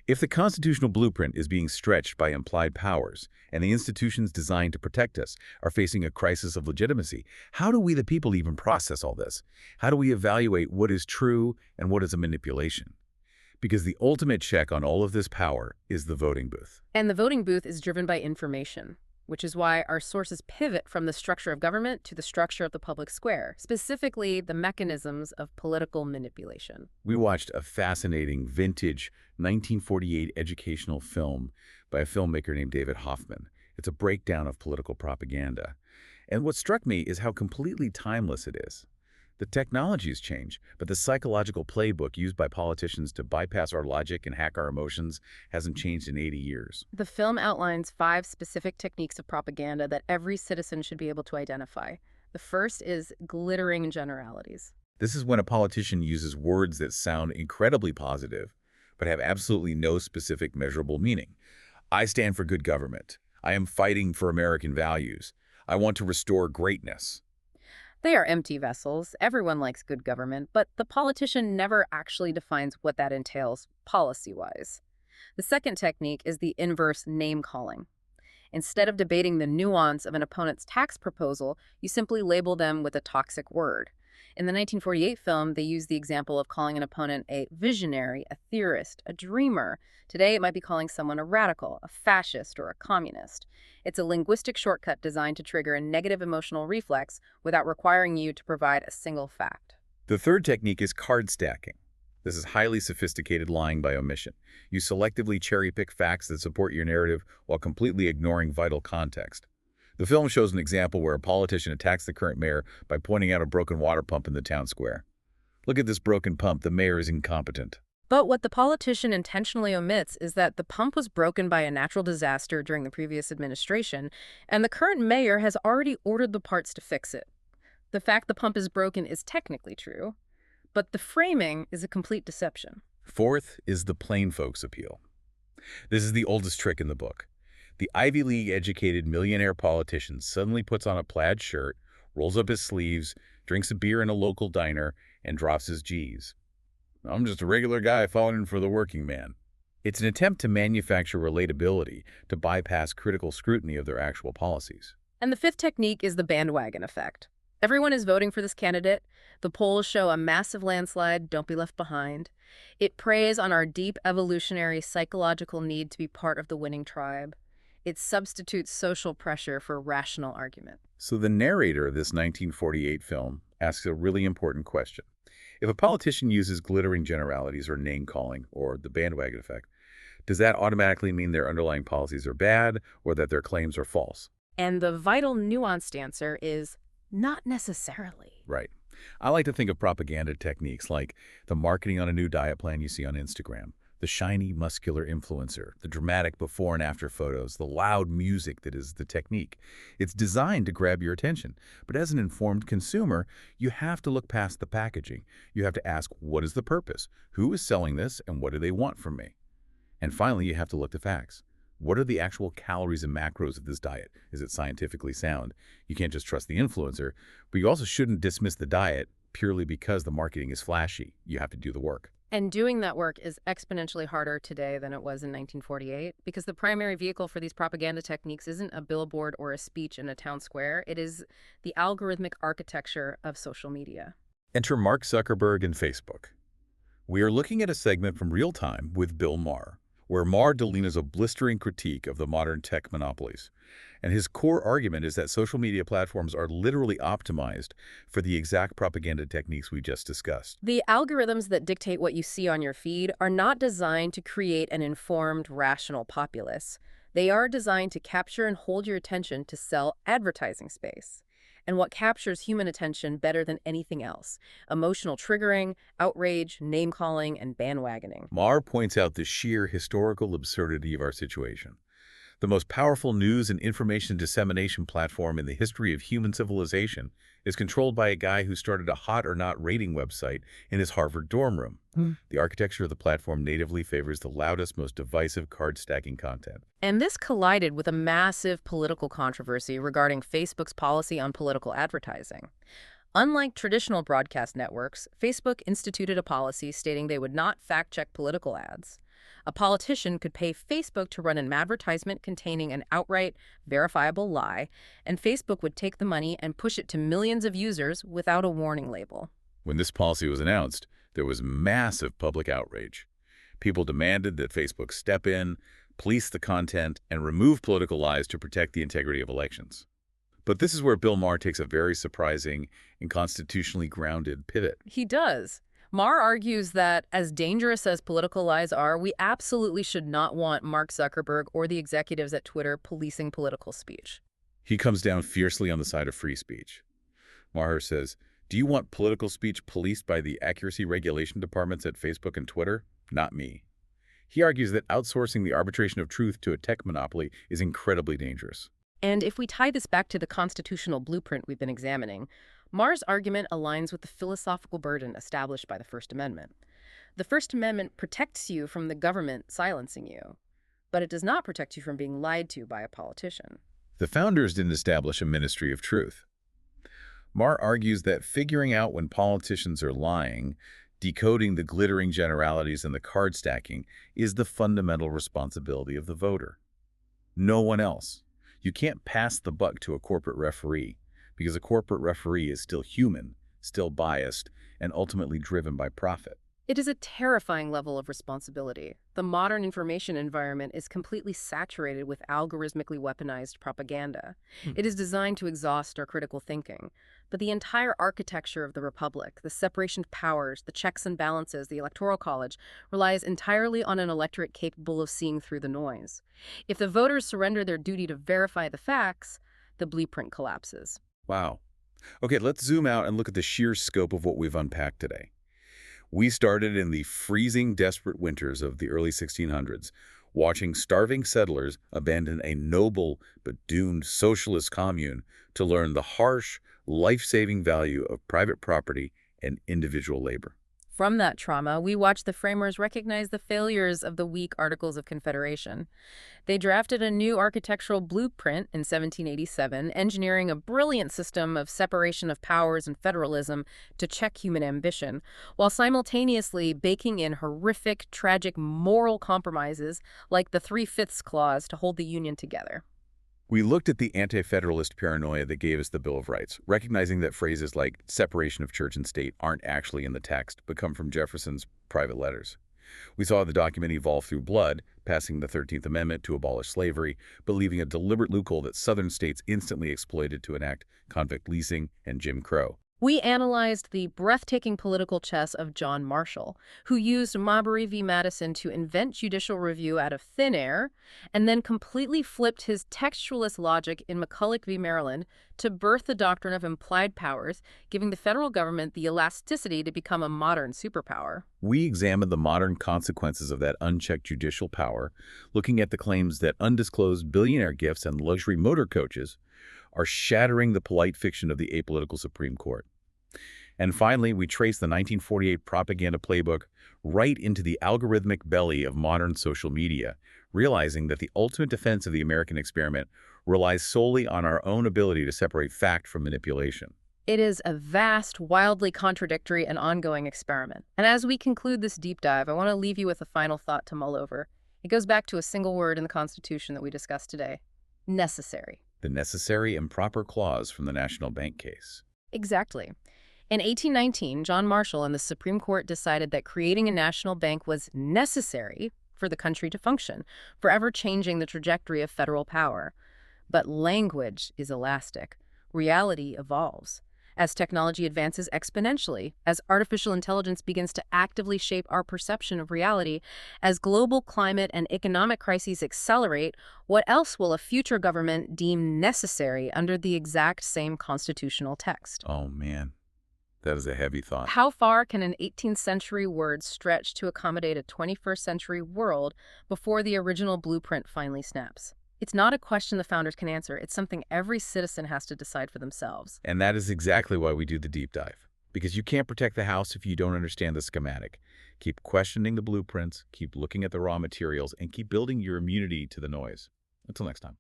Speaker 1: If the constitutional blueprint is being stretched by implied powers, and the institutions designed to protect us are facing a crisis of legitimacy, how do we the people even process all this? How do we evaluate what is true and what is a manipulation? Because the ultimate check on all of this power is the voting booth.
Speaker 2: And the voting booth is driven by information, which is why our sources pivot from the structure of government to the structure of the public square, specifically the mechanisms of political manipulation.
Speaker 1: We watched a fascinating vintage 1948 educational film by a filmmaker named David Hoffman. It's a breakdown of political propaganda. And what struck me is how completely timeless it is. The technologies change, but the psychological playbook used by politicians to bypass our logic and hack our emotions hasn't changed in 80 years.
Speaker 2: The film outlines 5 specific techniques of propaganda that every citizen should be able to identify. The first is glittering generalities.
Speaker 1: This is when a politician uses words that sound incredibly positive, but have absolutely no specific measurable meaning. I stand for good government. I am fighting for American values. I want to restore greatness.
Speaker 2: They are empty vessels. Everyone likes good government, but the politician never actually defines what that entails policy-wise. The second technique is the inverse name-calling. Instead of debating the nuance of an opponent's tax proposal, you simply label them with a toxic word. In the 1948 film, they used the example of calling an opponent a visionary, a theorist, a dreamer. Today, it might be calling someone a radical, a fascist, or a communist. It's a linguistic shortcut designed to trigger a negative emotional reflex without requiring you to provide a single fact.
Speaker 1: The third technique is card stacking. This is highly sophisticated lying by omission. You selectively cherry-pick facts that support your narrative while completely ignoring vital context. The film shows an example where a politician attacks the current mayor by pointing out a broken water pump in the town square. Look at this broken pump. The mayor is incompetent.
Speaker 2: But what the politician intentionally omits is that the pump was broken by a natural disaster during the previous administration, and the current mayor has already ordered the parts to fix it. The fact the pump is broken is technically true, but the framing is a complete deception.
Speaker 1: Fourth is the plain folks appeal. This is the oldest trick in the book. The Ivy League-educated millionaire politician suddenly puts on a plaid shirt, rolls up his sleeves, drinks a beer in a local diner, and drops his G's. I'm just a regular guy falling for the working man. It's an attempt to manufacture relatability to bypass critical scrutiny of their actual policies.
Speaker 2: And the fifth technique is the bandwagon effect. Everyone is voting for this candidate. The polls show a massive landslide, don't be left behind. It preys on our deep evolutionary psychological need to be part of the winning tribe. It substitutes social pressure for rational argument.
Speaker 1: So the narrator of this 1948 film asks a really important question. If a politician uses glittering generalities or name-calling or the bandwagon effect, does that automatically mean their underlying policies are bad or that their claims are false?
Speaker 2: And the vital nuanced answer is not necessarily.
Speaker 1: Right. I like to think of propaganda techniques like the marketing on a new diet plan you see on Instagram, the shiny, muscular influencer, the dramatic before and after photos, the loud music that is the technique. It's designed to grab your attention. But as an informed consumer, you have to look past the packaging. You have to ask, what is the purpose? Who is selling this and what do they want from me? And finally, you have to look to facts. What are the actual calories and macros of this diet? Is it scientifically sound? You can't just trust the influencer, but you also shouldn't dismiss the diet purely because the marketing is flashy. You have to do the work.
Speaker 2: And doing that work is exponentially harder today than it was in 1948 because the primary vehicle for these propaganda techniques isn't a billboard or a speech in a town square. It is the algorithmic architecture of social media.
Speaker 1: Enter Mark Zuckerberg and Facebook. We are looking at a segment from Real Time with Bill Maher, where Maher delineates a blistering critique of the modern tech monopolies. And his core argument is that social media platforms are literally optimized for the exact propaganda techniques we just discussed.
Speaker 2: The algorithms that dictate what you see on your feed are not designed to create an informed, rational populace. They are designed to capture and hold your attention to sell advertising space. And what captures human attention better than anything else? Emotional triggering, outrage, name-calling, and bandwagoning.
Speaker 1: Maher points out the sheer historical absurdity of our situation. The most powerful news and information dissemination platform in the history of human civilization is controlled by a guy who started a hot or not rating website in his Harvard dorm room. The architecture of the platform natively favors the loudest, most divisive card-stacking content.
Speaker 2: And this collided with a massive political controversy regarding Facebook's policy on political advertising. Unlike traditional broadcast networks, Facebook instituted a policy stating they would not fact-check political ads. A politician could pay Facebook to run an advertisement containing an outright, verifiable lie, and Facebook would take the money and push it to millions of users without a warning label.
Speaker 1: When this policy was announced, there was massive public outrage. People demanded that Facebook step in, police the content, and remove political lies to protect the integrity of elections. But this is where Bill Maher takes a very surprising and constitutionally grounded pivot.
Speaker 2: He does. Maher argues that as dangerous as political lies are, we absolutely should not want Mark Zuckerberg or the executives at Twitter policing political speech.
Speaker 1: He comes down fiercely on the side of free speech. Maher says, "Do you want political speech policed by the accuracy regulation departments at Facebook and Twitter? Not me." He argues that outsourcing the arbitration of truth to a tech monopoly is incredibly dangerous.
Speaker 2: And if we tie this back to the constitutional blueprint we've been examining, Maher's argument aligns with the philosophical burden established by the First Amendment. The First Amendment protects you from the government silencing you, but it does not protect you from being lied to by a politician.
Speaker 1: The founders didn't establish a ministry of truth. Maher argues that figuring out when politicians are lying, decoding the glittering generalities and the card stacking, is the fundamental responsibility of the voter. No one else. You can't pass the buck to a corporate referee, because a corporate referee is still human, still biased, and ultimately driven by profit.
Speaker 2: It is a terrifying level of responsibility. The modern information environment is completely saturated with algorithmically weaponized propaganda. It is designed to exhaust our critical thinking. But the entire architecture of the republic, the separation of powers, the checks and balances, the electoral college, relies entirely on an electorate capable of seeing through the noise. If the voters surrender their duty to verify the facts, the blueprint collapses.
Speaker 1: Wow. Okay, let's zoom out and look at the sheer scope of what we've unpacked today. We started in the freezing, desperate winters of the early 1600s, watching starving settlers abandon a noble but doomed socialist commune to learn the harsh, life-saving value of private property and individual labor.
Speaker 2: From that trauma, we watched the framers recognize the failures of the weak Articles of Confederation. They drafted a new architectural blueprint in 1787, engineering a brilliant system of separation of powers and federalism to check human ambition, while simultaneously baking in horrific, tragic moral compromises like the Three-Fifths Clause to hold the Union together.
Speaker 1: We looked at the anti-federalist paranoia that gave us the Bill of Rights, recognizing that phrases like separation of church and state aren't actually in the text, but come from Jefferson's private letters. We saw the document evolve through blood, passing the 13th Amendment to abolish slavery, but leaving a deliberate loophole that Southern states instantly exploited to enact convict leasing and Jim Crow.
Speaker 2: We analyzed the breathtaking political chess of John Marshall, who used Marbury v. Madison to invent judicial review out of thin air, and then completely flipped his textualist logic in McCulloch v. Maryland to birth the doctrine of implied powers, giving the federal government the elasticity to become a modern superpower.
Speaker 1: We examined the modern consequences of that unchecked judicial power, looking at the claims that undisclosed billionaire gifts and luxury motor coaches are shattering the polite fiction of the apolitical Supreme Court. And finally, we traced the 1948 propaganda playbook right into the algorithmic belly of modern social media, realizing that the ultimate defense of the American experiment relies solely on our own ability to separate fact from manipulation.
Speaker 2: It is a vast, wildly contradictory, and ongoing experiment. And as we conclude this deep dive, I want to leave you with a final thought to mull over. It goes back to a single word in the Constitution that we discussed today: necessary.
Speaker 1: The necessary and proper clause from the National Bank case.
Speaker 2: Exactly. In 1819, John Marshall and the Supreme Court decided that creating a national bank was necessary for the country to function, forever changing the trajectory of federal power. But language is elastic. Reality evolves. As technology advances exponentially, as artificial intelligence begins to actively shape our perception of reality, as global climate and economic crises accelerate, what else will a future government deem necessary under the exact same constitutional text?
Speaker 1: Oh, man. That is a heavy thought.
Speaker 2: How far can an 18th century word stretch to accommodate a 21st century world before the original blueprint finally snaps? It's not a question the founders can answer. It's something every citizen has to decide for themselves.
Speaker 1: And that is exactly why we do the deep dive. Because you can't protect the house if you don't understand the schematic. Keep questioning the blueprints, keep looking at the raw materials, and keep building your immunity to the noise. Until next time.